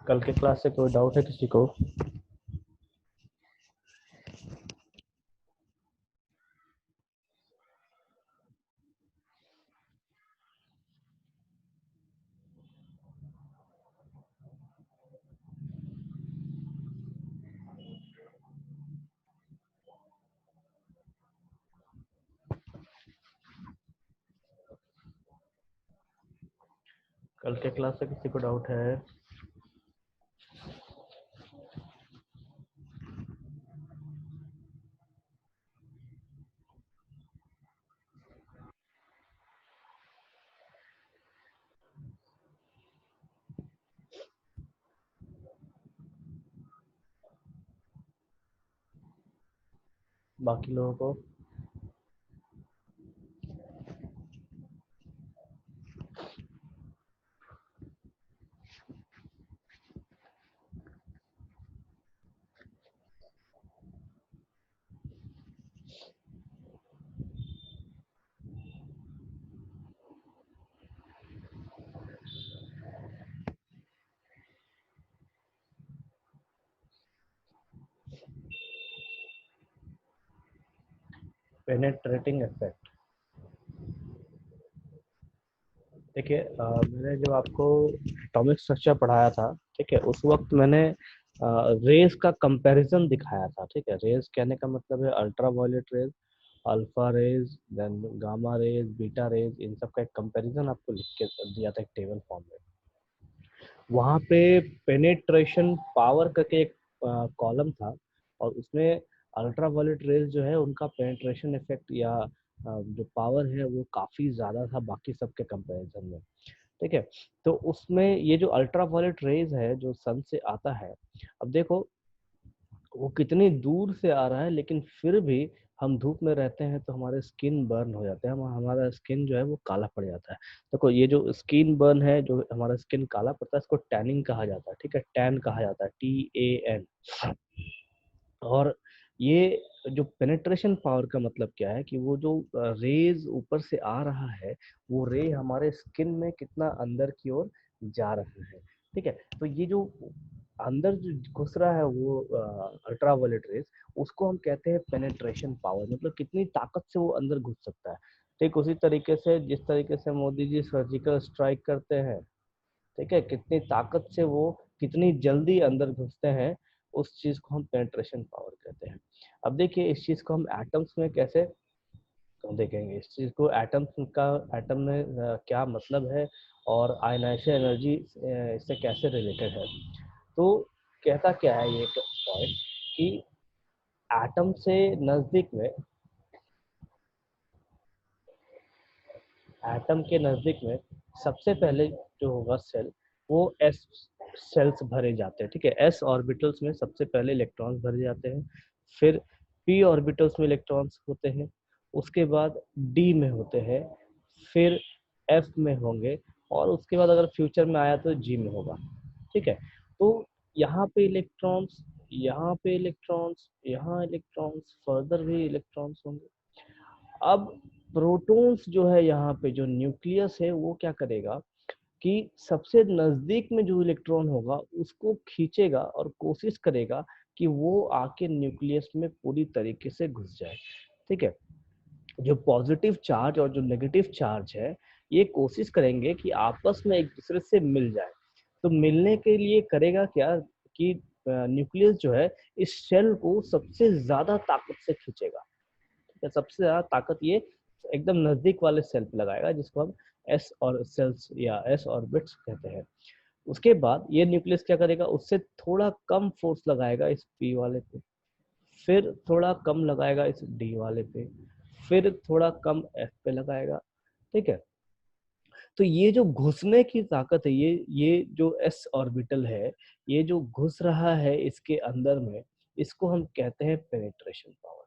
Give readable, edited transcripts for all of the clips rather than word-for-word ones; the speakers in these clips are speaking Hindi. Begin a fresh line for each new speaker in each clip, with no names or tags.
कल के क्लास से कोई डाउट है किसी को? कल के क्लास से किसी को डाउट है? बाकी लोगों को? Penetrating effect. देखिए, मैंने जब आपको एटॉमिक स्ट्रक्चर पढ़ाया था, ठीक है, उस वक्त मैंने रेज का कंपैरिजन दिखाया था। ठीक है, रेज कहने का मतलब है ultraviolet rays, alpha rays, then gamma rays, beta rays, इन सब का एक कंपैरिजन आपको लिख के दिया था एक टेबल फॉर्म में। वहाँ पे पेनेट्रेशन पावर करके एक कॉलम था और उसमें अल्ट्रा वायलेट रेज जो है उनका पेनेट्रेशन इफेक्ट या जो पावर है वो काफ़ी ज़्यादा था बाकी सबके कंपैरिजन में। ठीक है, तो उसमें ये जो अल्ट्रा वायलेट रेज है जो सन से आता है, अब देखो वो कितनी दूर से आ रहा है, लेकिन फिर भी हम धूप में रहते हैं तो हमारे स्किन बर्न हो जाते हैं, हमारा स्किन जो है वो काला पड़ जाता है। देखो ये जो स्किन बर्न है, जो हमारा स्किन काला पड़ता है, इसको टैनिंग कहा जाता है। ठीक है, टैन कहा जाता है, TAN। और ये जो पेनेट्रेशन पावर का मतलब क्या है कि वो जो रेज ऊपर से आ रहा है, वो रे हमारे स्किन में कितना अंदर की ओर जा रहा है। ठीक है, तो ये जो अंदर जो घुस रहा है वो अल्ट्रा वायलेट रेज, उसको हम कहते हैं पेनेट्रेशन पावर, मतलब कितनी ताकत से वो अंदर घुस सकता है। ठीक उसी तरीके से जिस तरीके से मोदी जी सर्जिकल स्ट्राइक करते हैं, ठीक है, कितनी ताकत से वो कितनी जल्दी अंदर घुसते हैं, उस चीज को हम पेनिट्रेशन पावर कहते हैं। अब देखिए इस चीज को हम एटम्स में कैसे देखेंगे, इस चीज को एटम्स का एटम में क्या मतलब है और आयनाइजेशन एनर्जी इससे कैसे रिलेटेड है। तो कहता क्या है ये पॉइंट कि एटम से नजदीक में, एटम के नजदीक में सबसे पहले जो होगा सेल, वो एस सेल्स भरे जाते हैं। ठीक है, एस ऑर्बिटल्स में सबसे पहले इलेक्ट्रॉन्स भरे जाते हैं, फिर पी ऑर्बिटल्स में इलेक्ट्रॉन्स होते हैं, उसके बाद डी में होते हैं, फिर एफ में होंगे, और उसके बाद अगर फ्यूचर में आया तो जी में होगा। ठीक है, तो यहाँ पे इलेक्ट्रॉन्स, यहाँ पे इलेक्ट्रॉन्स, यहाँ इलेक्ट्रॉन्स, फर्दर भी इलेक्ट्रॉन्स होंगे। अब प्रोटॉन्स जो है, यहाँ पे जो न्यूक्लियस है वो क्या करेगा कि सबसे नजदीक में जो इलेक्ट्रॉन होगा उसको खींचेगा और कोशिश करेगा कि वो आके न्यूक्लियस में पूरी तरीके से घुस जाए। ठीक है, जो पॉजिटिव चार्ज और जो नेगेटिव चार्ज है, ये कोशिश करेंगे कि आपस में एक दूसरे से मिल जाए। तो मिलने के लिए करेगा क्या कि न्यूक्लियस जो है इस शेल को सबसे ज्यादा ताकत से खींचेगा। सबसे ज्यादा ताकत ये एकदम नजदीक वाले सेल पे लगाएगा, जिसको हम एस और सेल्स या एस ऑर्बिट्स कहते हैं। उसके बाद ये न्यूक्लियस क्या करेगा, उससे थोड़ा कम फोर्स लगाएगा इस पी वाले पे, फिर थोड़ा कम लगाएगा इस डी वाले पे, फिर थोड़ा कम एफ पे लगाएगा। ठीक है, तो ये जो घुसने की ताकत है, ये जो एस ऑर्बिटल है, ये जो घुस रहा है इसके अंदर में, इसको हम कहते हैं पेनिट्रेशन पावर।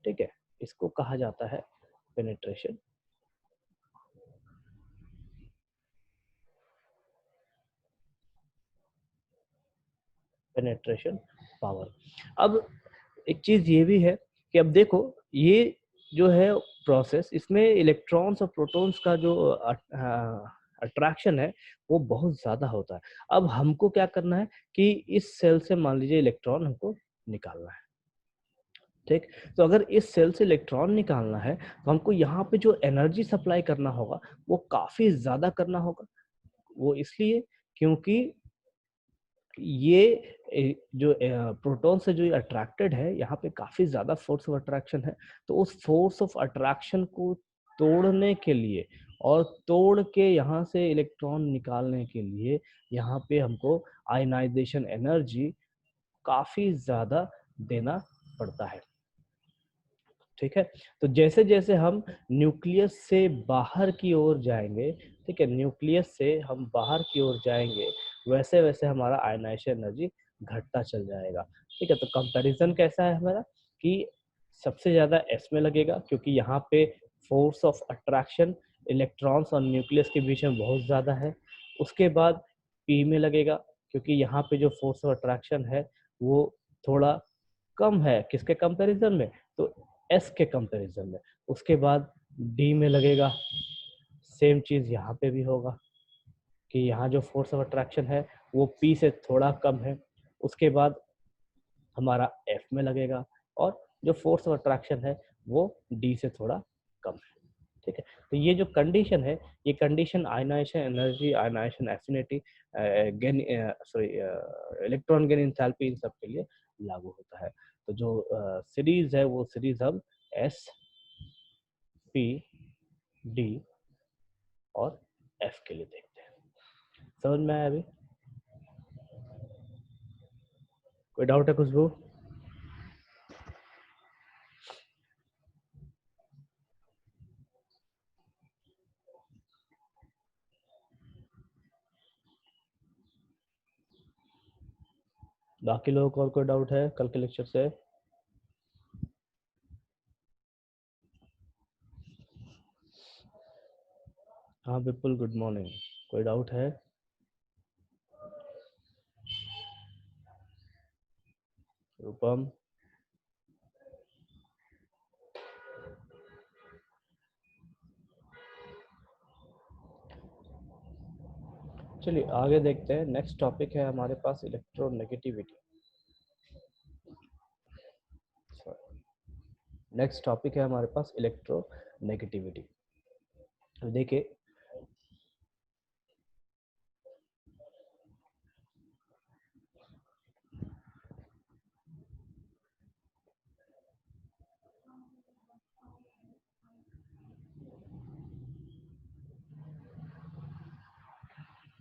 ठीक है, इसको कहा जाता है पेनिट्रेशन पेनिट्रेशन पावर। अब एक चीज ये भी है कि अब देखो ये जो है प्रोसेस, इसमें इलेक्ट्रॉन्स और प्रोटॉन्स का जो अट्रैक्शन है वो बहुत ज्यादा होता है। अब हमको क्या करना है कि इस सेल से मान लीजिए इलेक्ट्रॉन हमको निकालना है, ठीक। तो अगर इस सेल से इलेक्ट्रॉन निकालना है तो हमको यहाँ पे जो एनर्जी सप्लाई करना होगा वो काफी ज्यादा करना होगा। वो इसलिए क्योंकि ये जो प्रोटॉन से जो अट्रैक्टेड है, यहाँ पे काफी ज्यादा फोर्स ऑफ अट्रैक्शन है। तो उस फोर्स ऑफ अट्रैक्शन को तोड़ने के लिए और तोड़ के यहाँ से इलेक्ट्रॉन निकालने के लिए यहाँ पे हमको आयनाइजेशन एनर्जी काफी ज्यादा देना पड़ता है, ठीक है। तो जैसे जैसे हम न्यूक्लियस से बाहर की ओर जाएंगे, ठीक है, न्यूक्लियस से हम बाहर की ओर जाएंगे, वैसे वैसे हमारा आयनाइजेशन एनर्जी घटता चल जाएगा, ठीक है। तो कंपैरिजन कैसा है हमारा कि सबसे ज्यादा एस में लगेगा क्योंकि यहाँ पे फोर्स ऑफ अट्रैक्शन इलेक्ट्रॉन्स और न्यूक्लियस के बीच में बहुत ज्यादा है। उसके बाद पी में लगेगा क्योंकि यहाँ पे जो फोर्स ऑफ अट्रैक्शन है वो थोड़ा कम है किसके कंपैरिजन में, तो एस के कंपैरिजन में। उसके बाद डी में लगेगा, सेम चीज यहाँ पे भी होगा कि यहाँ जो फोर्स ऑफ अट्रैक्शन है वो पी से थोड़ा कम है। उसके बाद हमारा एफ में लगेगा और जो फोर्स ऑफ अट्रैक्शन है वो डी से थोड़ा कम है, ठीक है। तो ये जो कंडीशन है, ये condition ionization energy, ionization affinity, gain sorry electron gain enthalpy, इन सब के लिए लागू होता है। तो जो सीरीज है वो सीरीज हम एस, पी, डी और एफ के लिए देखते हैं। समझ में आया अभी? कोई डाउट है खुशबू? बाकी लोगों को और कोई डाउट है कल के लेक्चर से? हाँ विपुल, गुड मॉर्निंग। कोई डाउट है? रूपम? चलिए आगे देखते हैं। नेक्स्ट टॉपिक है हमारे पास इलेक्ट्रोनेगेटिविटी। नेक्स्ट टॉपिक है हमारे पास इलेक्ट्रोनेगेटिविटी। देखिए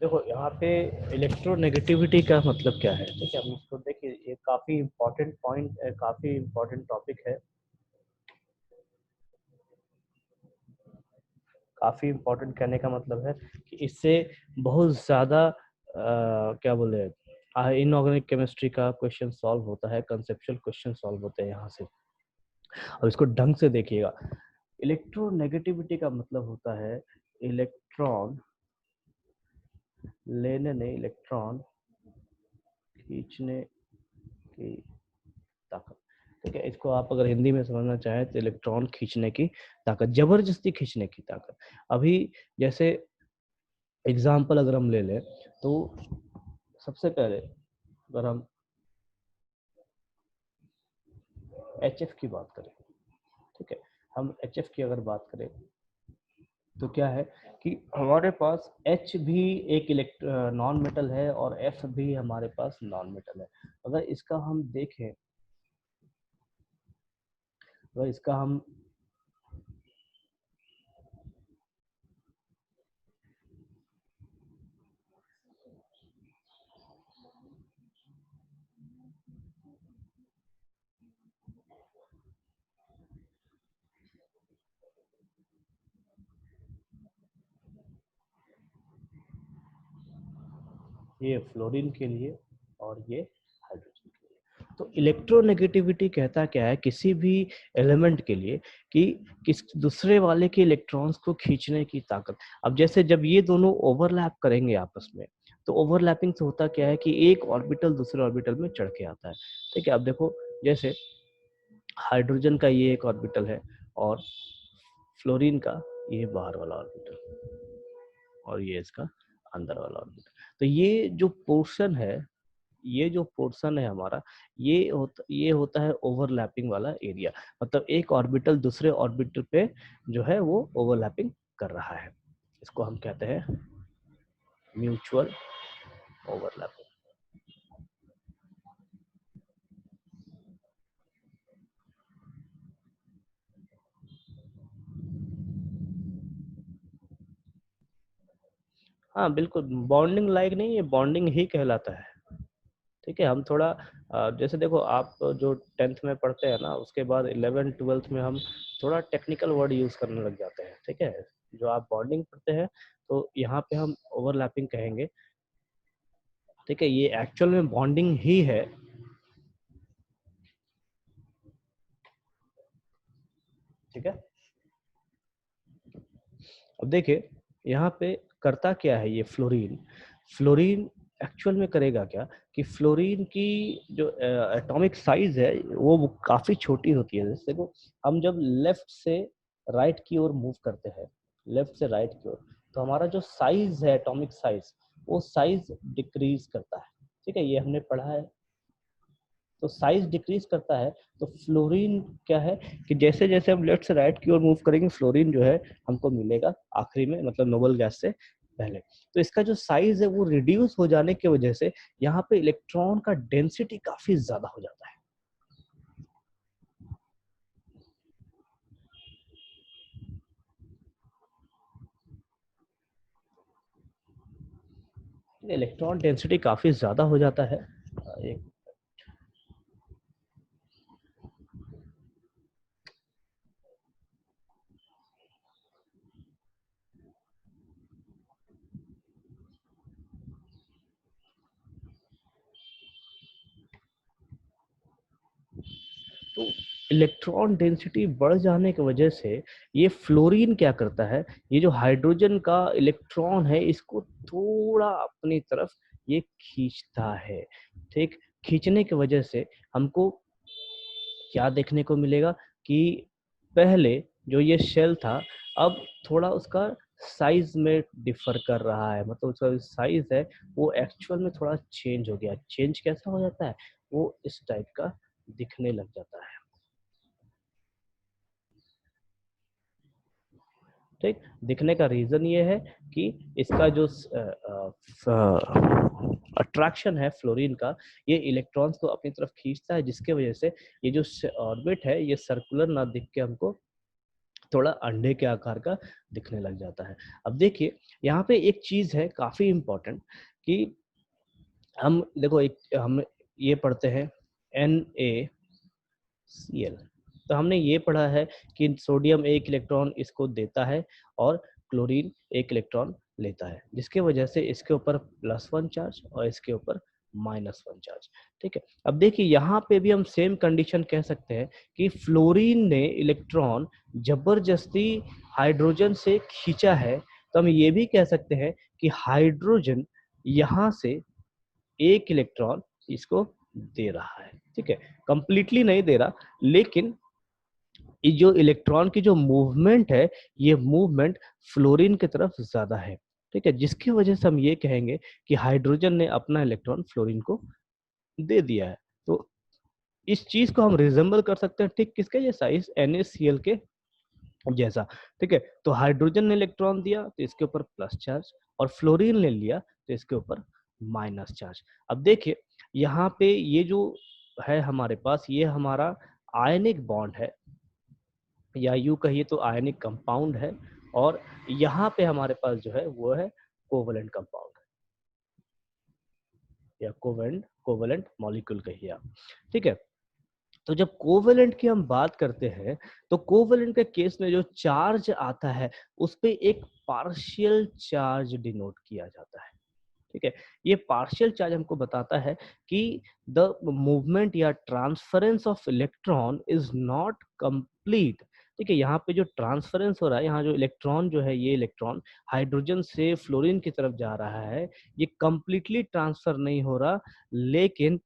देखो यहाँ पे इलेक्ट्रोनेगेटिविटी का मतलब क्या है, ठीक है। हम इसको देखिए, ये काफी इम्पोर्टेंट पॉइंट, काफी इम्पोर्टेंट टॉपिक है, काफी इम्पोर्टेंट कहने का मतलब है कि इससे बहुत ज्यादा क्या बोले, इनऑर्गेनिक केमिस्ट्री का क्वेश्चन सॉल्व होता है, कंसेप्चुअल क्वेश्चन सॉल्व होते हैं यहाँ से। और इसको ढंग से देखिएगा। इलेक्ट्रोनेगेटिविटी का मतलब होता है इलेक्ट्रॉन लेने नहीं, इलेक्ट्रॉन खींचने की ताकत, ठीक है। इसको आप अगर हिंदी में समझना चाहें तो इलेक्ट्रॉन खींचने की ताकत, जबरदस्ती खींचने की ताकत। अभी जैसे एग्जाम्पल अगर हम ले लें तो सबसे पहले अगर हम HF की बात करें, ठीक है, हम HF की अगर बात करें तो क्या है कि हमारे पास H भी एक नॉन मेटल है और F भी हमारे पास नॉन मेटल है। अगर इसका हम देखें, अगर इसका हम ये फ्लोरीन के लिए और ये हाइड्रोजन के लिए। तो इलेक्ट्रोनेगेटिविटी कहता क्या है किसी भी एलिमेंट के लिए कि किस दूसरे वाले के इलेक्ट्रॉन्स को खींचने की ताकत। अब जैसे जब ये दोनों ओवरलैप करेंगे आपस में, तो ओवरलैपिंग से होता क्या है कि एक ऑर्बिटल दूसरे ऑर्बिटल में चढ़ के आता है, ठीक है। अब देखो जैसे हाइड्रोजन का ये एक ऑर्बिटल है और फ्लोरीन का ये बाहर वाला ऑर्बिटल, और ये इसका अंदर वाला ऑर्बिट। तो ये जो पोर्शन है, ये जो पोर्शन है हमारा, ये होता है ओवरलैपिंग वाला एरिया। मतलब एक ऑर्बिटल दूसरे ऑर्बिटल पे जो है वो ओवरलैपिंग कर रहा है, इसको हम कहते हैं म्यूचुअल ओवरलैपिंग। हाँ बिल्कुल, बॉन्डिंग लाइक नहीं, ये बॉन्डिंग ही कहलाता है। ठीक है, हम थोड़ा जैसे देखो, आप जो 10th में पढ़ते हैं ना, उसके बाद 11th 12th में हम थोड़ा टेक्निकल वर्ड यूज करने लग जाते हैं। ठीक है, जो आप बॉन्डिंग पढ़ते हैं तो यहाँ पे हम ओवरलैपिंग कहेंगे। ठीक है, ये एक्चुअल में बॉन्डिंग ही है। ठीक है, अब देखिए यहाँ पे करता क्या है ये फ्लोरीन। फ्लोरीन एक्चुअल में करेगा क्या कि फ्लोरीन की जो एटॉमिक साइज है वो काफी छोटी होती है। जैसे देखो, हम जब लेफ्ट से राइट की ओर मूव करते हैं, लेफ्ट से राइट की ओर, तो हमारा जो साइज है, एटॉमिक साइज, वो साइज डिक्रीज करता है। ठीक है, ये हमने पढ़ा है। तो साइज डिक्रीज करता है। तो फ्लोरीन क्या है कि जैसे जैसे हम लेफ्ट से राइट की ओर मूव करेंगे, फ्लोरीन जो है हमको मिलेगा आखिरी में, मतलब नोबल गैस से पहले। तो इसका जो साइज है वो रिड्यूस हो जाने की वजह से यहाँ पे इलेक्ट्रॉन का डेंसिटी काफी ज्यादा हो जाता है। इलेक्ट्रॉन डेंसिटी काफी ज्यादा हो जाता है। एक तो इलेक्ट्रॉन डेंसिटी बढ़ जाने की वजह से ये फ्लोरीन क्या करता है, ये जो हाइड्रोजन का इलेक्ट्रॉन है इसको थोड़ा अपनी तरफ ये खींचता है। ठीक, खींचने की वजह से हमको क्या देखने को मिलेगा कि पहले जो ये शेल था, अब थोड़ा उसका साइज में डिफर कर रहा है। मतलब उसका साइज है वो एक्चुअल में थोड़ा चेंज हो गया। चेंज कैसा हो जाता है, वो इस टाइप का दिखने लग जाता है। ठीक, दिखने का रीजन ये है कि इसका जो अट्रैक्शन है फ्लोरीन का, ये इलेक्ट्रॉन्स को अपनी तरफ खींचता है, जिसके वजह से ये जो ऑर्बिट है ये सर्कुलर ना दिख के हमको थोड़ा अंडे के आकार का दिखने लग जाता है। अब देखिए यहाँ पे एक चीज है काफी इंपॉर्टेंट कि हम देखो, एक हम ये पढ़ते हैं NaCl। तो हमने ये पढ़ा है कि सोडियम एक इलेक्ट्रॉन इसको देता है और क्लोरीन एक इलेक्ट्रॉन लेता है, जिसके वजह से इसके ऊपर +1 चार्ज और इसके ऊपर -1 चार्ज। ठीक है, अब देखिए यहाँ पे भी हम सेम कंडीशन कह सकते हैं कि फ्लोरीन ने इलेक्ट्रॉन जबरदस्ती हाइड्रोजन से खींचा है। तो हम ये भी कह सकते हैं कि हाइड्रोजन यहाँ से एक इलेक्ट्रॉन इसको दे रहा है। ठीक है, कंप्लीटली नहीं दे रहा, लेकिन ये जो इलेक्ट्रॉन की जो मूवमेंट है, ये मूवमेंट फ्लोरीन की तरफ ज्यादा है। ठीक है, जिसकी वजह से हम ये कहेंगे कि हाइड्रोजन ने अपना इलेक्ट्रॉन फ्लोरीन को दे दिया है। तो इस चीज को हम रिजेंबल कर सकते हैं, ठीक किसके, ये साइज NaCl के जैसा। ठीक है, तो हाइड्रोजन ने इलेक्ट्रॉन दिया तो इसके ऊपर प्लस चार्ज, और फ्लोरीन ने लिया तो इसके ऊपर माइनस चार्ज। अब देखिए यहाँ पे ये जो है हमारे पास, ये हमारा आयनिक बॉन्ड है, या यूं कहिए तो आयनिक कंपाउंड है। और यहाँ पे हमारे पास जो है वो है कोवलेंट कंपाउंड, या कोवलेंट मॉलिक्यूल कहिए आप। ठीक है, तो जब कोवेलेंट की हम बात करते हैं, तो कोवेलेंट के केस में जो चार्ज आता है उस पे एक पार्शियल चार्ज डिनोट किया जाता है। ठीक है, ये पार्शियल चार्ज हमको बताता है कि द मूवमेंट या transference of electron is not complete. ठीक है, यहाँ पे जो ट्रांसफरेंस हो रहा है, यहाँ जो इलेक्ट्रॉन जो है, ये इलेक्ट्रॉन हाइड्रोजन से फ्लोरीन की तरफ जा रहा है, ये कंप्लीटली ट्रांसफर नहीं हो रहा, लेकिन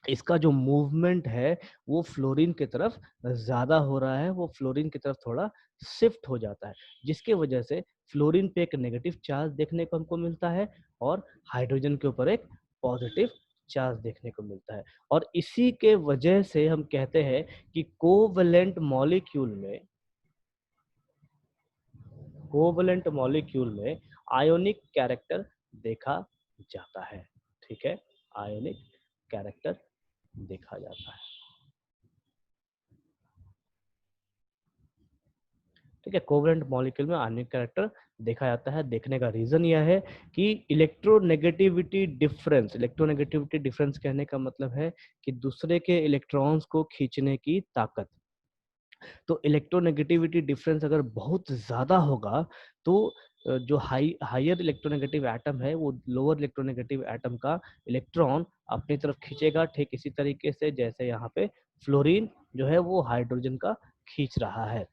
इसका जो मूवमेंट है वो फ्लोरीन की तरफ ज्यादा हो रहा है, वो फ्लोरीन की तरफ थोड़ा शिफ्ट हो जाता है, जिसके वजह से फ्लोरीन पे एक नेगेटिव चार्ज देखने को हमको मिलता है और हाइड्रोजन के ऊपर एक पॉजिटिव चार्ज देखने को मिलता है। और इसी के वजह से हम कहते हैं कि कोवलेंट मॉलिक्यूल में आयोनिक कैरेक्टर देखा जाता है। ठीक है, आयोनिक कैरेक्टर देखा जाता है। ठीक है, कोवलेंट मॉलिक्यूल में आयनिक कैरेक्टर देखा जाता है। देखने का रीजन यह है कि इलेक्ट्रोनेगेटिविटी डिफरेंस कहने का मतलब है कि दूसरे के इलेक्ट्रॉन्स को खींचने की ताकत। तो इलेक्ट्रोनेगेटिविटी डिफरेंस अगर बहुत ज्यादा होगा तो जो हायर इलेक्ट्रोनेगेटिव एटम है वो लोअर इलेक्ट्रोनेगेटिव एटम का इलेक्ट्रॉन अपनी तरफ खींचेगा, ठीक इसी तरीके से जैसे यहाँ पे फ्लोरीन जो है वो हाइड्रोजन का खींच रहा है।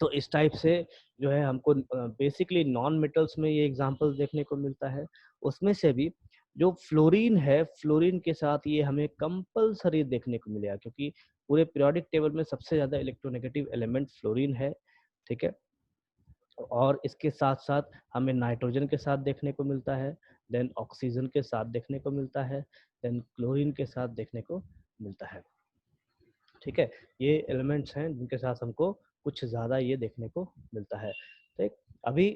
तो इस टाइप से जो है हमको बेसिकली नॉन मेटल्स में ये एग्जांपल देखने को मिलता है। उसमें से भी जो फ्लोरीन है, फ्लोरीन के साथ ये हमें कंपलसरी देखने को मिलेगा, क्योंकि पूरे पीरियोडिक टेबल में सबसे ज्यादा इलेक्ट्रोनेगेटिव एलिमेंट फ्लोरीन है। ठीक है, और इसके साथ साथ हमें नाइट्रोजन के साथ देखने को मिलता है, देन ऑक्सीजन के साथ देखने को मिलता है, देन क्लोरीन के साथ देखने को मिलता है। ठीक है, ये एलिमेंट्स हैं जिनके साथ हमको कुछ ज्यादा ये देखने को मिलता है। ठीक, अभी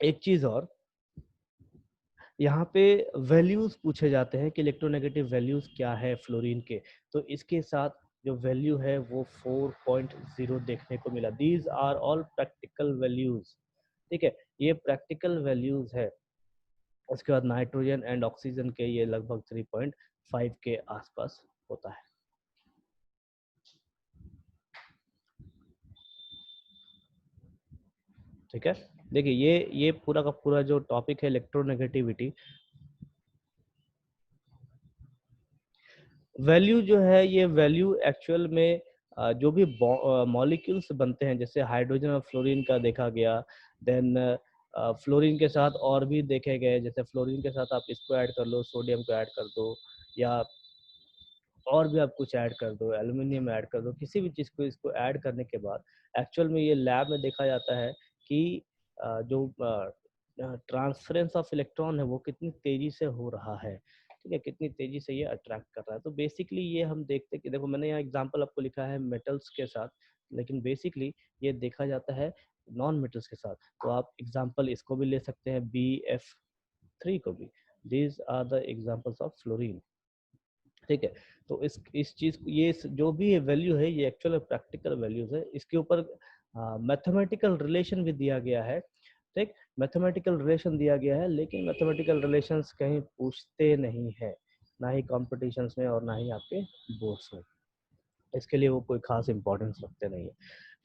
एक चीज और, यहाँ पे वैल्यूज पूछे जाते हैं कि इलेक्ट्रोनेगेटिव वैल्यूज क्या है फ्लोरीन के। तो इसके साथ जो वैल्यू है वो 4.0 देखने को मिला। These are all practical values. ठीक है, ये प्रैक्टिकल वैल्यूज है। उसके बाद नाइट्रोजन एंड ऑक्सीजन के ये लगभग 3.5 के आसपास होता है। ठीक है, देखिए ये पूरा का पूरा जो टॉपिक है इलेक्ट्रोनेगेटिविटी, वैल्यू जो है ये वैल्यू एक्चुअल में जो भी मॉलिक्यूल्स बनते हैं, जैसे हाइड्रोजन और फ्लोरीन का देखा गया, देन फ्लोरीन के साथ और भी देखे गए, जैसे फ्लोरीन के साथ आप इसको ऐड कर लो, सोडियम को ऐड कर दो, या और भी आप कुछ ऐड कर दो, एल्यूमिनियम ऐड कर दो, किसी भी चीज़ को इसको ऐड करने के बाद एक्चुअल में ये लैब में देखा जाता है कि जो ट्रांसफरेंस ऑफ इलेक्ट्रॉन है वो कितनी तेजी से हो रहा है। ठीक है, कितनी तेजी से ये अट्रैक्ट कर रहा है। तो बेसिकली ये हम देखते कि देखो मैंने यहाँ एग्जांपल आपको लिखा है मेटल्स के साथ, लेकिन बेसिकली ये देखा जाता है नॉन मेटल्स के साथ। तो आप एग्जांपल इसको भी ले सकते हैं, BF3 को भी। These are the examples of fluorine. ठीक है, तो इस चीज ये जो भी वैल्यू है ये एक्चुअल प्रैक्टिकल वैल्यूज है। इसके ऊपर मैथमेटिकल रिलेशन भी दिया गया है। ठीक, मैथमेटिकल रिलेशन दिया गया है, लेकिन मैथमेटिकल रिलेशंस कहीं पूछते नहीं है, ना ही कॉम्पिटिशन्स में और ना ही आपके बोर्ड्स में। इसके लिए वो कोई खास इंपॉर्टेंस रखते नहीं है।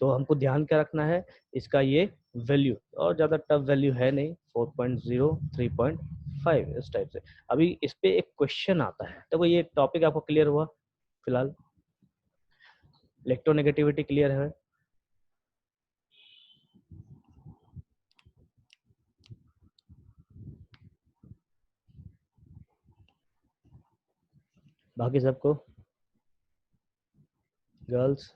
तो हमको ध्यान क्या रखना है, इसका ये वैल्यू और ज़्यादा टफ वैल्यू है नहीं, 4.0 3.5 इस टाइप से। अभी इस पे एक क्वेश्चन आता है, तो ये टॉपिक आपको क्लियर हुआ फिलहाल? इलेक्ट्रोनेगेटिविटी क्लियर है? बाकी सबको, गर्ल्स?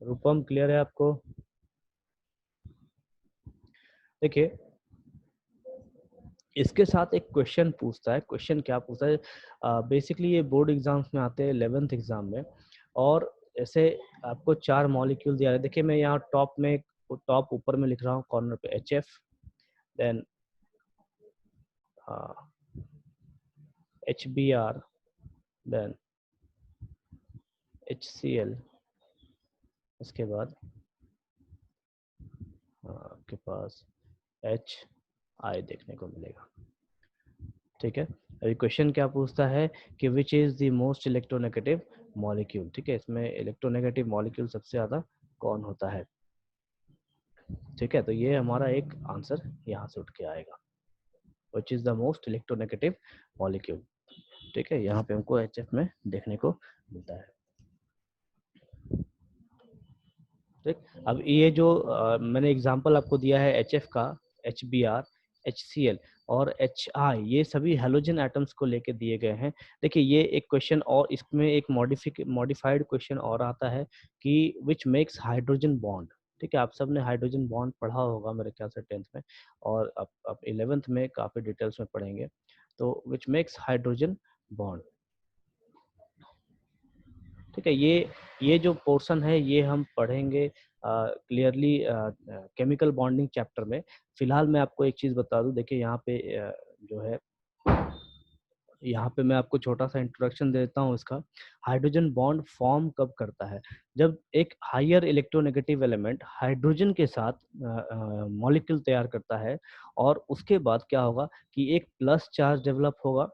रूपम क्लियर है आपको? देखिए, इसके साथ एक क्वेश्चन पूछता है। क्वेश्चन क्या पूछता है, बेसिकली ये बोर्ड एग्जाम्स में आते हैं 11th एग्जाम में। और ऐसे आपको 4 मॉलिक्यूल दिया है। देखिए मैं यहाँ टॉप में, टॉप ऊपर में लिख रहा हूँ कॉर्नर पे HF, then HBr, then HCl, इसके बाद आपके पास HI देखने को मिलेगा। ठीक है, अभी क्वेश्चन क्या पूछता है कि which is the most electronegative molecule. ठीक है, इसमें इलेक्ट्रोनेगेटिव मॉलिक्यूल सबसे ज्यादा कौन होता है। ठीक है, तो ये हमारा एक आंसर यहाँ से उठ के आएगा, which is the most electronegative molecule. ठीक है, यहाँ पे हमको HF में देखने को मिलता है। ठीक, अब ये जो मैंने एग्जांपल आपको दिया है HF का, HBr, HCl और HI, ये सभी हैलोजन एटम्स को लेके दिए गए हैं। देखिए ये एक क्वेश्चन और इसमें एक मॉडिफाइड क्वेश्चन और आता है कि विच मेक्स हाइड्रोजन बॉन्ड। ठीक है, आप सब ने हाइड्रोजन बॉन्ड पढ़ा होगा मेरे ख्याल से 10th में, और अब 11th में काफी डिटेल्स में पढ़ेंगे। तो विच मेक्स हाइड्रोजन बॉन्ड। ठीक है, ये जो पोर्शन है ये हम पढ़ेंगे क्लियरली केमिकल बॉन्डिंग चैप्टर में। फिलहाल मैं आपको एक चीज बता दूं, देखिए यहाँ पे जो है, यहाँ पे मैं आपको छोटा सा इंट्रोडक्शन देता हूँ इसका। हाइड्रोजन बॉन्ड फॉर्म कब करता है? जब एक हायर इलेक्ट्रोनेगेटिव एलिमेंट हाइड्रोजन के साथ मॉलिक्यूल तैयार करता है, और उसके बाद क्या होगा कि एक प्लस चार्ज डेवलप होगा,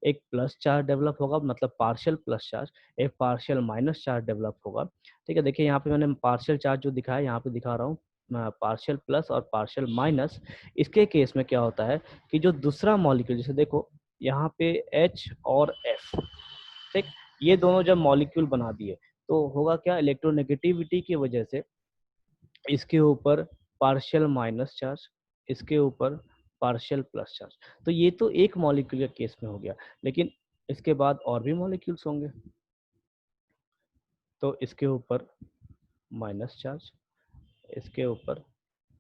एक प्लस चार्ज डेवलप होगा, मतलब पार्शियल प्लस चार्ज, एक पार्शियल माइनस चार्ज डेवलप होगा। ठीक है, देखिए यहाँ पे मैंने पार्शियल चार्ज जो दिखाया यहाँ पे दिखा रहा हूँ, पार्शियल प्लस और पार्शियल माइनस। इसके केस में क्या होता है कि जो दूसरा मॉलिक्यूल, जैसे देखो यहाँ पे H और F, ठीक, ये दोनों जब मॉलिक्यूल बना दिए तो होगा क्या, इलेक्ट्रोनेगेटिविटी की वजह से इसके ऊपर पार्शियल माइनस चार्ज, इसके ऊपर पार्शियल प्लस चार्ज। तो ये तो एक मॉलिक्यूल के केस में हो गया, लेकिन इसके बाद और भी मॉलिक्यूल्स होंगे, तो इसके ऊपर माइनस चार्ज, इसके ऊपर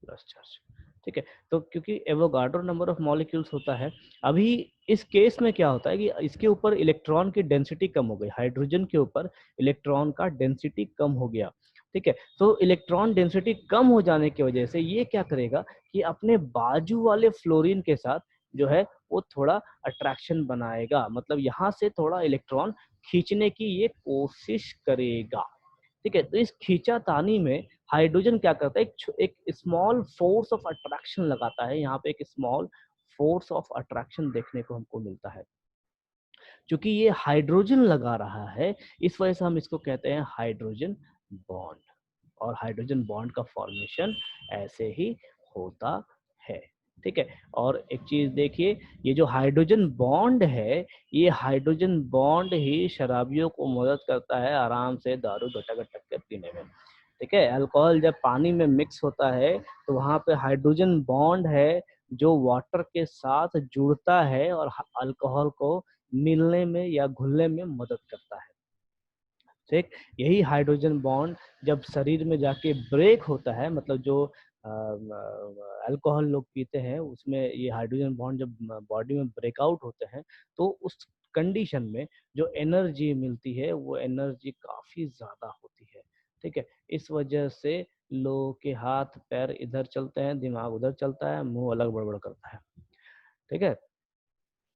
प्लस चार्ज। ठीक है, तो क्योंकि एवोगाड्रो नंबर ऑफ मॉलिक्यूल्स होता है, अभी इस केस में क्या होता है कि इसके ऊपर इलेक्ट्रॉन की डेंसिटी कम हो गई, हाइड्रोजन के ऊपर इलेक्ट्रॉन का डेंसिटी कम हो गया। ठीक है, तो इलेक्ट्रॉन डेंसिटी कम हो जाने की वजह से ये क्या करेगा कि अपने बाजू वाले फ्लोरीन के साथ जो है वो थोड़ा अट्रैक्शन बनाएगा, मतलब यहाँ से थोड़ा इलेक्ट्रॉन खींचने की ये कोशिश करेगा। ठीक है, तो इस खींचातानी में हाइड्रोजन क्या करता है, एक स्मॉल फोर्स ऑफ अट्रैक्शन लगाता है। यहाँ पे एक स्मॉल फोर्स ऑफ अट्रैक्शन देखने को हमको मिलता है। क्योंकि ये हाइड्रोजन लगा रहा है, इस वजह से हम इसको कहते हैं हाइड्रोजन बॉन्ड, और हाइड्रोजन बॉन्ड का फॉर्मेशन ऐसे ही होता है। ठीक है, और एक चीज देखिए, ये जो हाइड्रोजन बॉन्ड है, ये हाइड्रोजन बॉन्ड ही शराबियों को मदद करता है आराम से दारू गटक के पीने में। ठीक है, अल्कोहल जब पानी में मिक्स होता है तो वहां पे हाइड्रोजन बॉन्ड है जो वाटर के साथ जुड़ता है और अल्कोहल को मिलने में या घुलने में मदद करता है। ठीक, यही हाइड्रोजन बॉन्ड जब शरीर में जाके ब्रेक होता है, मतलब जो अल्कोहल लोग पीते हैं उसमें ये हाइड्रोजन बॉन्ड जब बॉडी में ब्रेकआउट होते हैं, तो उस कंडीशन में जो एनर्जी मिलती है वो एनर्जी काफी ज्यादा होती है। ठीक है, इस वजह से लोगों के हाथ पैर इधर चलते हैं, दिमाग उधर चलता है, मुंह अलग बड़बड़ करता है। ठीक है,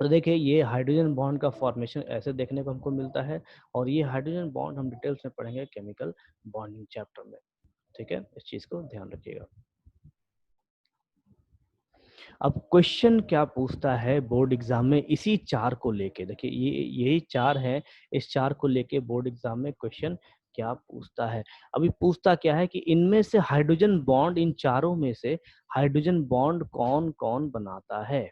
तो देखिए ये हाइड्रोजन बॉन्ड का फॉर्मेशन ऐसे देखने को हमको मिलता है, और ये हाइड्रोजन बॉन्ड हम डिटेल्स में पढ़ेंगे केमिकल बॉन्डिंग चैप्टर में। ठीक है, इस चीज को ध्यान रखिएगा। अब क्वेश्चन क्या पूछता है बोर्ड एग्जाम में इसी चार को लेके, देखिए ये यही चार है, इस चार को लेके बोर्ड एग्जाम में क्वेश्चन क्या पूछता है। अभी पूछता क्या है कि इनमें से हाइड्रोजन बॉन्ड, इन चारों में से हाइड्रोजन बॉन्ड कौन कौन बनाता है।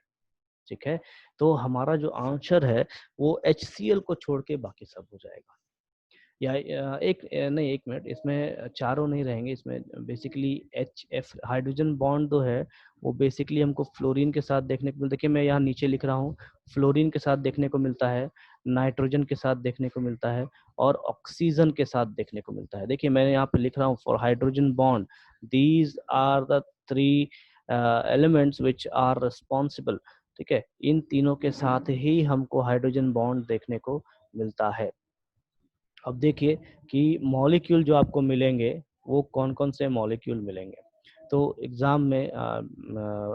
ठीक है, तो हमारा जो आंसर है वो HCl को छोड़ के बाकी सब हो जाएगा। या एक नहीं, एक मिनट, इसमें चारों नहीं रहेंगे, इसमें बेसिकली HF हाइड्रोजन बॉन्ड जो है वो बेसिकली हमको फ्लोरीन के साथ देखने को मिलता है। देखिए मैं यहाँ नीचे लिख रहा हूँ, फ्लोरीन के साथ देखने को मिलता है, नाइट्रोजन के साथ देखने को मिलता है, और ऑक्सीजन के साथ देखने को मिलता है। देखिए मैंने यहाँ पे लिख रहा हूँ for hydrogen bond these are the 3 elements which are responsible. ठीक है, इन तीनों के साथ ही हमको हाइड्रोजन बॉन्ड देखने को मिलता है। अब देखिए कि मॉलिक्यूल जो आपको मिलेंगे वो कौन कौन से मॉलिक्यूल मिलेंगे। तो एग्जाम में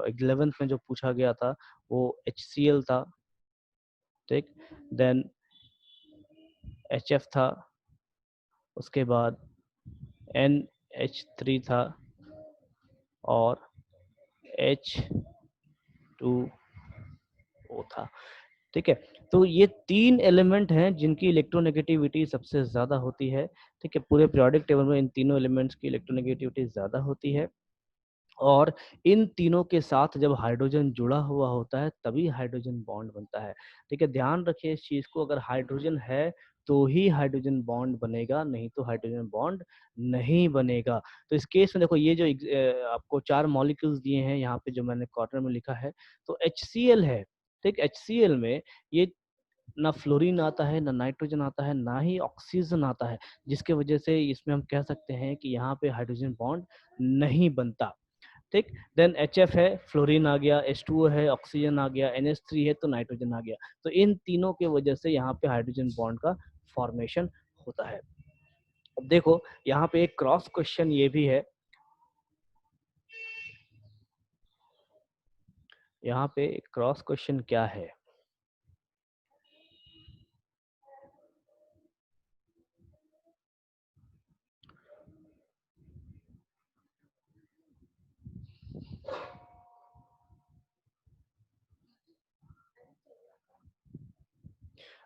11th में जो पूछा गया था वो HCl था, ठीक, देन HF था, उसके बाद NH3 था, और H2O था। ठीक है, तो ये 3 एलिमेंट हैं जिनकी इलेक्ट्रोनेगेटिविटी सबसे ज्यादा होती है। ठीक है, पूरे पीरियोडिक टेबल में इन तीनों एलिमेंट्स की इलेक्ट्रोनेगेटिविटी ज्यादा होती है, और इन तीनों के साथ जब हाइड्रोजन जुड़ा हुआ होता है तभी हाइड्रोजन बॉन्ड बनता है। ठीक है, ध्यान रखिए इस चीज को, अगर हाइड्रोजन है तो ही हाइड्रोजन बॉन्ड बनेगा, नहीं तो हाइड्रोजन बॉन्ड नहीं बनेगा। तो इस केस में देखो ये जो आपको 4 मॉलिक्यूल्स दिए हैं यहाँ पे जो मैंने कॉर्नर में लिखा है, तो HCl है। ठीक, HCl में ये ना फ्लोरीन आता है, ना नाइट्रोजन आता है, ना ही ऑक्सीजन आता है, जिसके वजह से इसमें हम कह सकते हैं कि यहाँ पे हाइड्रोजन बॉन्ड नहीं बनता। ठीक, देन HF है, फ्लोरीन आ गया, H2O है, ऑक्सीजन आ गया, NH3 है तो नाइट्रोजन आ गया। तो इन तीनों के वजह से यहाँ पे हाइड्रोजन बॉन्ड का फॉर्मेशन होता है। अब देखो यहाँ पे एक क्रॉस क्वेश्चन ये भी है, यहाँ पे क्रॉस क्वेश्चन क्या है,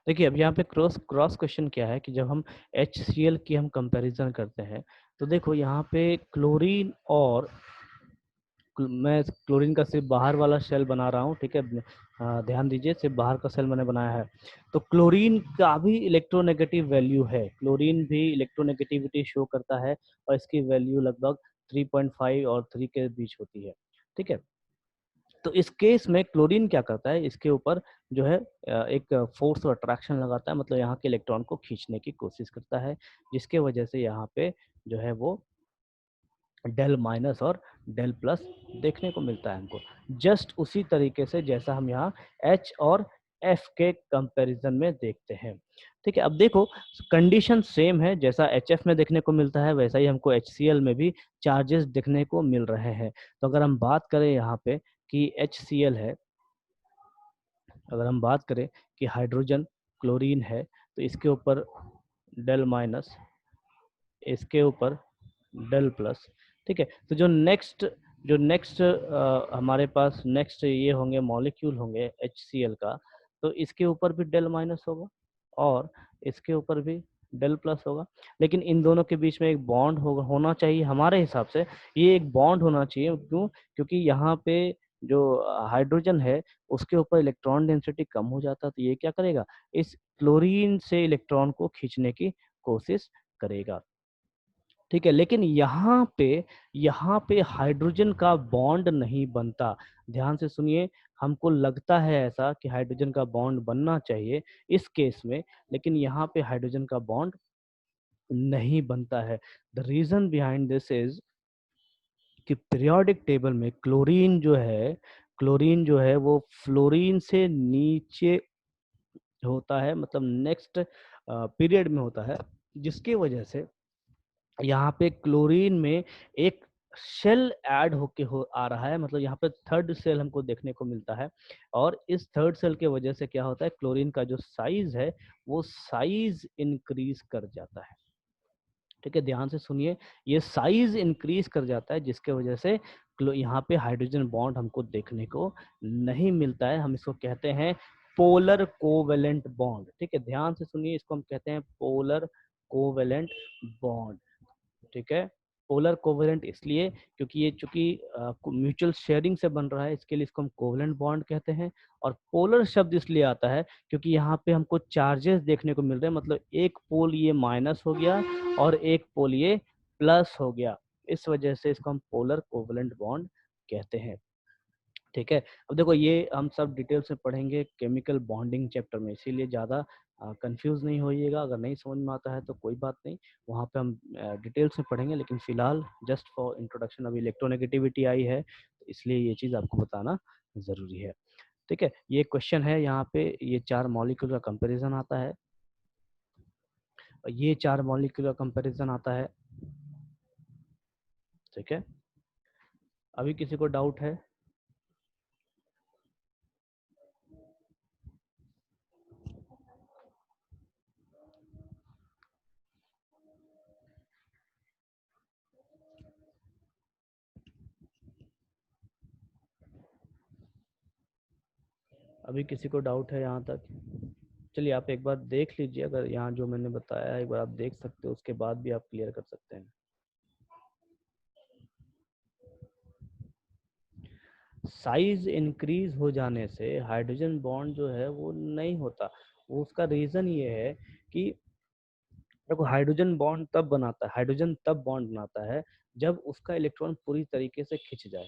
देखिए अब यहाँ पे क्रॉस क्रॉस क्वेश्चन क्या है कि जब हम HCl की हम कंपैरिजन करते हैं तो देखो यहाँ पे क्लोरीन और मैं क्लोरीन का सिर्फ बाहर वाला शेल बना रहा हूँ। ठीक है, ध्यान दीजिए सिर्फ बाहर का सेल मैंने बनाया है। तो क्लोरीन का भी इलेक्ट्रोनेगेटिव वैल्यू है, क्लोरीन भी इलेक्ट्रोनेगेटिविटी शो करता है और इसकी वैल्यू लगभग 3.5 और 3 के बीच होती है। ठीक है, तो इस केस में क्लोरीन क्या करता है, इसके ऊपर जो है एक फोर्स और अट्रैक्शन लगाता है, मतलब यहाँ के इलेक्ट्रॉन को खींचने की कोशिश करता है, जिसके वजह से यहाँ पे जो है वो डेल माइनस और डेल प्लस देखने को मिलता है हमको, जस्ट उसी तरीके से जैसा हम यहाँ H और F के कंपैरिजन में देखते हैं। ठीक है, अब देखो कंडीशन सेम है, जैसा HF में देखने को मिलता है वैसा ही हमको HCl में भी चार्जेस देखने को मिल रहे हैं। तो अगर हम बात करें यहाँ पे कि HCl है, अगर हम बात करें कि हाइड्रोजन क्लोरीन है तो इसके ऊपर डेल माइनस, इसके ऊपर डेल प्लस। ठीक है, तो जो नेक्स्ट हमारे पास नेक्स्ट ये होंगे मॉलिक्यूल होंगे HCl का, तो इसके ऊपर भी डेल माइनस होगा और इसके ऊपर भी डेल प्लस होगा, लेकिन इन दोनों के बीच में एक बॉन्ड होगा, होना चाहिए हमारे हिसाब से। ये एक बॉन्ड होना चाहिए, क्यों? क्योंकि यहाँ पे जो हाइड्रोजन है उसके ऊपर इलेक्ट्रॉन डेंसिटी कम हो जाता है, तो ये क्या करेगा, इस क्लोरीन से इलेक्ट्रॉन को खींचने की कोशिश करेगा। ठीक है, लेकिन यहाँ पे हाइड्रोजन का बॉन्ड नहीं बनता। ध्यान से सुनिए, हमको लगता है ऐसा कि हाइड्रोजन का बॉन्ड बनना चाहिए इस केस में, लेकिन यहाँ पे हाइड्रोजन का बॉन्ड नहीं बनता है। The reason behind this is कि पीरियोडिक टेबल में क्लोरीन जो है वो फ्लोरीन से नीचे होता है, मतलब नेक्स्ट पीरियड में होता है, जिसकी वजह से यहाँ पे क्लोरीन में एक शेल ऐड होके हो आ रहा है, मतलब यहाँ पे थर्ड सेल हमको देखने को मिलता है, और इस थर्ड सेल के वजह से क्या होता है, क्लोरीन का जो साइज है वो साइज इंक्रीज कर जाता है। ठीक है, ध्यान से सुनिए, ये साइज इंक्रीज कर जाता है, जिसके वजह से यहाँ पे हाइड्रोजन बॉन्ड हमको देखने को नहीं मिलता है। हम इसको कहते हैं पोलर कोवेलेंट बॉन्ड। ठीक है, ध्यान से सुनिए, इसको हम कहते हैं पोलर कोवेलेंट बॉन्ड। ठीक है, पोलर कोवेलेंट इसलिए क्योंकि ये चूंकि म्यूचुअल शेयरिंग से बन रहा है, इसके लिए इसको हम कोवेलेंट बॉन्ड कहते हैं। और पोलर शब्द इसलिए आता है क्योंकि यहाँ पे हमको चार्जेस देखने को मिल रहे हैं, मतलब एक पोल ये माइनस हो गया और एक पोल ये प्लस हो गया, इस वजह से इसको हम पोलर कोवेलेंट बॉन्ड कहते हैं। ठीक है, अब देखो ये हम सब डिटेल से पढ़ेंगे केमिकल बॉन्डिंग चैप्टर में, इसीलिए ज़्यादा कंफ्यूज नहीं होइएगा। अगर नहीं समझ में आता है तो कोई बात नहीं, वहाँ पे हम डिटेल से पढ़ेंगे, लेकिन फिलहाल जस्ट फॉर इंट्रोडक्शन अभी इलेक्ट्रोनेगेटिविटी आई है, तो इसलिए ये चीज़ आपको बताना ज़रूरी है। ठीक है, ये क्वेश्चन है, यहाँ पे ये 4 मॉलिक्यूल का कंपेरिजन आता है, ये 4 मॉलिक्यूल का कंपेरिजन आता है। ठीक है, अभी किसी को डाउट है? अभी किसी को डाउट है यहाँ तक? चलिए आप एक बार देख लीजिए, अगर यहाँ जो मैंने बताया है एक बार आप देख सकते हो, उसके बाद भी आप क्लियर कर सकते हैं। साइज इंक्रीज हो जाने से हाइड्रोजन बॉन्ड जो है वो नहीं होता। वो उसका रीजन ये है कि देखो, हाइड्रोजन बॉन्ड तब बनाता है, हाइड्रोजन तब बॉन्ड बनाता है जब उसका इलेक्ट्रॉन पूरी तरीके से खिंच जाए।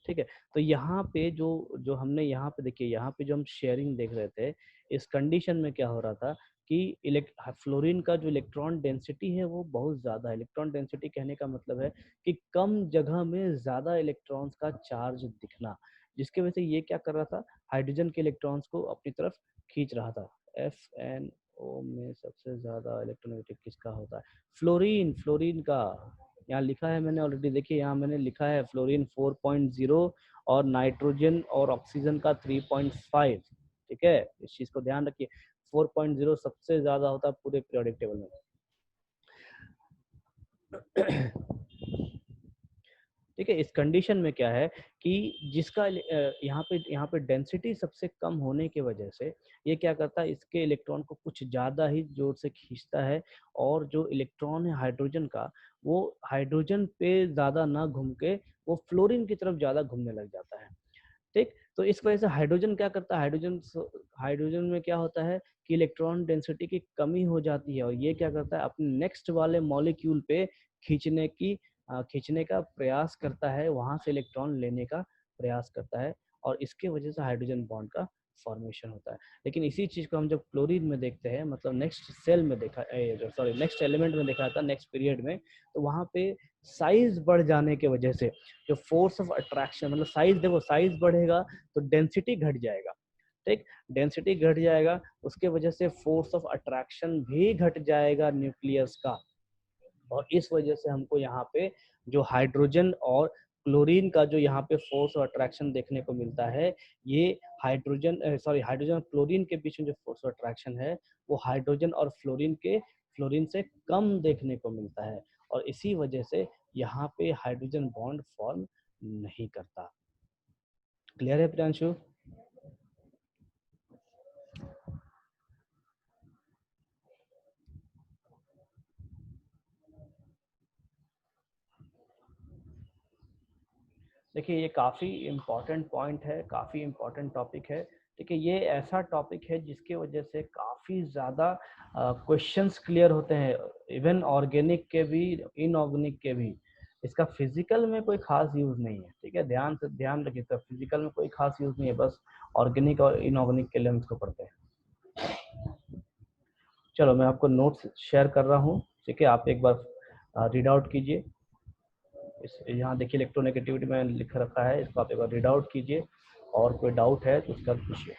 ठीक है, तो यहाँ पे जो जो हमने यहाँ पे देखिए, यहाँ पे जो हम शेयरिंग देख रहे थे, इस कंडीशन में क्या हो रहा था कि फ्लोरीन का जो इलेक्ट्रॉन डेंसिटी है वो बहुत ज्यादा है। इलेक्ट्रॉन डेंसिटी कहने का मतलब है कि कम जगह में ज्यादा इलेक्ट्रॉन्स का चार्ज दिखना, जिसके वजह से ये क्या कर रहा था, हाइड्रोजन के इलेक्ट्रॉन्स को अपनी तरफ खींच रहा था। FnO में सबसे ज्यादा इलेक्ट्रोनेगेटिव किसका होता है? फ्लोरीन, फ्लोरीन का। यहाँ लिखा है मैंने ऑलरेडी, देखिए यहाँ मैंने लिखा है फ्लोरीन 4.0 और नाइट्रोजन और ऑक्सीजन का 3.5। ठीक है, इस चीज को ध्यान रखिए, 4.0 सबसे ज्यादा होता है पूरे पीरियोडिक टेबल में। ठीक है, इस कंडीशन में क्या है कि जिसका यहाँ पे डेंसिटी सबसे कम होने की वजह से ये क्या करता है, इसके इलेक्ट्रॉन को कुछ ज़्यादा ही जोर से खींचता है, और जो इलेक्ट्रॉन है हाइड्रोजन का, वो हाइड्रोजन पे ज़्यादा ना घूम के वो फ्लोरीन की तरफ ज़्यादा घूमने लग जाता है। ठीक, तो इस वजह से हाइड्रोजन क्या करता है, हाइड्रोजन में क्या होता है कि इलेक्ट्रॉन डेंसिटी की कमी हो जाती है, और ये क्या करता है अपने नेक्स्ट वाले मॉलिक्यूल पे खींचने की खींचने का प्रयास करता है, वहां से इलेक्ट्रॉन लेने का प्रयास करता है, और इसके वजह से हाइड्रोजन बॉन्ड का फॉर्मेशन होता है। लेकिन इसी चीज को हम जब क्लोरीन में देखते हैं, मतलब नेक्स्ट सेल में देखा, सॉरी नेक्स्ट एलिमेंट में देखा था, नेक्स्ट पीरियड में, तो वहां पे साइज बढ़ जाने की वजह से जो फोर्स ऑफ अट्रैक्शन, मतलब साइज, देखो साइज बढ़ेगा तो डेंसिटी घट जाएगा। ठीक, डेंसिटी घट जाएगा, उसके वजह से फोर्स ऑफ अट्रैक्शन भी घट जाएगा न्यूक्लियस का, और इस वजह से हमको यहाँ पे जो हाइड्रोजन और क्लोरीन का जो यहाँ पे फोर्स और अट्रैक्शन देखने को मिलता है, ये हाइड्रोजन और क्लोरीन के बीच में जो फोर्स और अट्रैक्शन है, वो हाइड्रोजन और फ्लोरीन से कम देखने को मिलता है, और इसी वजह से यहाँ पे हाइड्रोजन बॉन्ड फॉर्म नहीं करता। क्लियर है प्रियांशु? देखिए, ये काफ़ी इम्पोर्टेंट पॉइंट है, काफ़ी इम्पोर्टेंट टॉपिक है। देखिए, ये ऐसा टॉपिक है जिसके वजह से काफ़ी ज़्यादा क्वेश्चंस क्लियर होते हैं, इवन ऑर्गेनिक के भी, इनऑर्गेनिक के भी। इसका फिजिकल में कोई खास यूज़ नहीं है। ठीक है, ध्यान से ध्यान रखिए, तो फिजिकल में कोई खास यूज़ नहीं है, बस ऑर्गेनिक और इनऑर्गेनिक के लिए हम इसको पढ़ते हैं। चलो, मैं आपको नोट्स शेयर कर रहा हूँ, ठीक है, आप एक बार रीड आउट कीजिए। यहाँ देखिए, इलेक्ट्रोनेगेटिविटी में लिख रखा है, इसको आप एक बार रीड आउट कीजिए, और कोई डाउट है तो उसका पूछिए।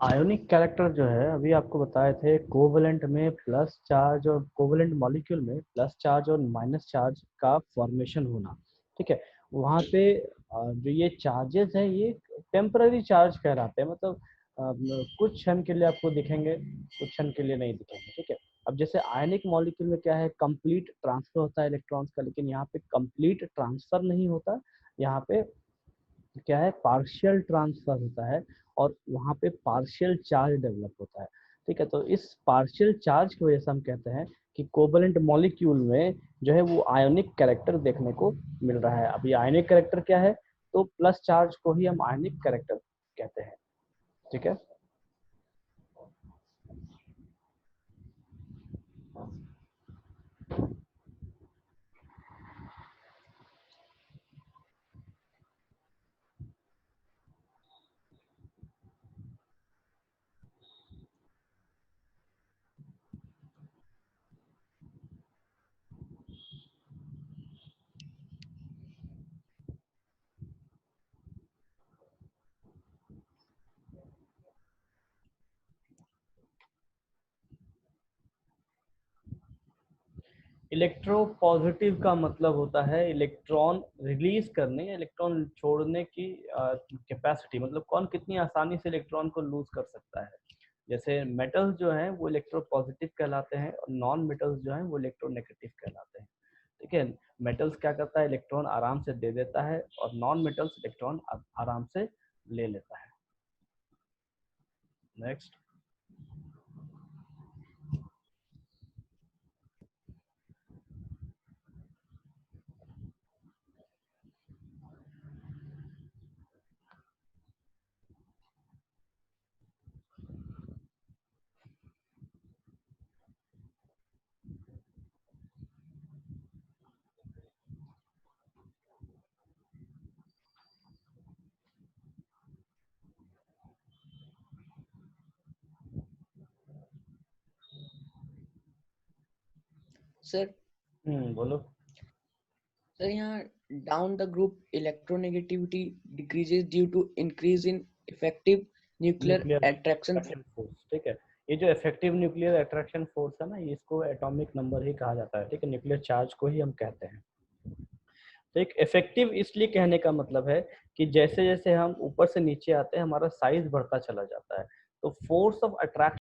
आयोनिक कैरेक्टर जो है अभी आपको बताए थे, कोवेलेंट में प्लस चार्ज और कोवेलेंट मॉलिक्यूल में प्लस चार्ज और माइनस चार्ज का फॉर्मेशन होना, ठीक है। वहाँ पे जो ये चार्जेस हैं ये टेम्पररी चार्ज कहलाते हैं, मतलब कुछ क्षण के लिए आपको दिखेंगे, कुछ क्षण के लिए नहीं दिखेंगे, ठीक है। अब जैसे आयनिक मॉलिक्यूल में क्या है, कंप्लीट ट्रांसफर होता है इलेक्ट्रॉन्स का, लेकिन यहाँ पे कंप्लीट ट्रांसफर नहीं होता, यहाँ पे क्या है, पार्शियल ट्रांसफर होता है और वहाँ पे पार्शियल चार्ज डेवलप होता है, ठीक है। तो इस पार्शियल चार्ज की वजह से हम कहते हैं कि कोवलेंट मॉलिक्यूल में जो है वो आयोनिक कैरेक्टर देखने को मिल रहा है। अभी आयोनिक कैरेक्टर क्या है, तो प्लस चार्ज को ही हम आयोनिक कैरेक्टर कहते हैं, ठीक है। इलेक्ट्रोपॉजिटिव का मतलब होता है इलेक्ट्रॉन रिलीज करने या इलेक्ट्रॉन छोड़ने की कैपेसिटी, मतलब कौन कितनी आसानी से इलेक्ट्रॉन को लूज कर सकता है। जैसे मेटल्स जो हैं वो इलेक्ट्रोपॉजिटिव कहलाते हैं और नॉन मेटल्स जो हैं वो इलेक्ट्रोनेगेटिव कहलाते हैं, ठीक है। मेटल्स क्या करता है, इलेक्ट्रॉन आराम से दे देता है और नॉन मेटल्स इलेक्ट्रॉन आराम से ले लेता है। नेक्स्ट।
सर
बोलो।
सर यहाँ down the group electronegativity decreases due to increase in effective nuclear
nuclear
attraction.
Attraction force, ठीक है। ये जो इफेक्टिव न्यूक्लियर अट्रैक्शन फोर्स है ना, इसको एटॉमिक नंबर ही कहा जाता है, ठीक है। न्यूक्लियर चार्ज को ही हम कहते हैं। तो एक इफेक्टिव इसलिए कहने का मतलब है कि जैसे जैसे हम ऊपर से नीचे आते हैं हमारा साइज बढ़ता चला जाता है, तो फोर्स ऑफ अट्रैक्शन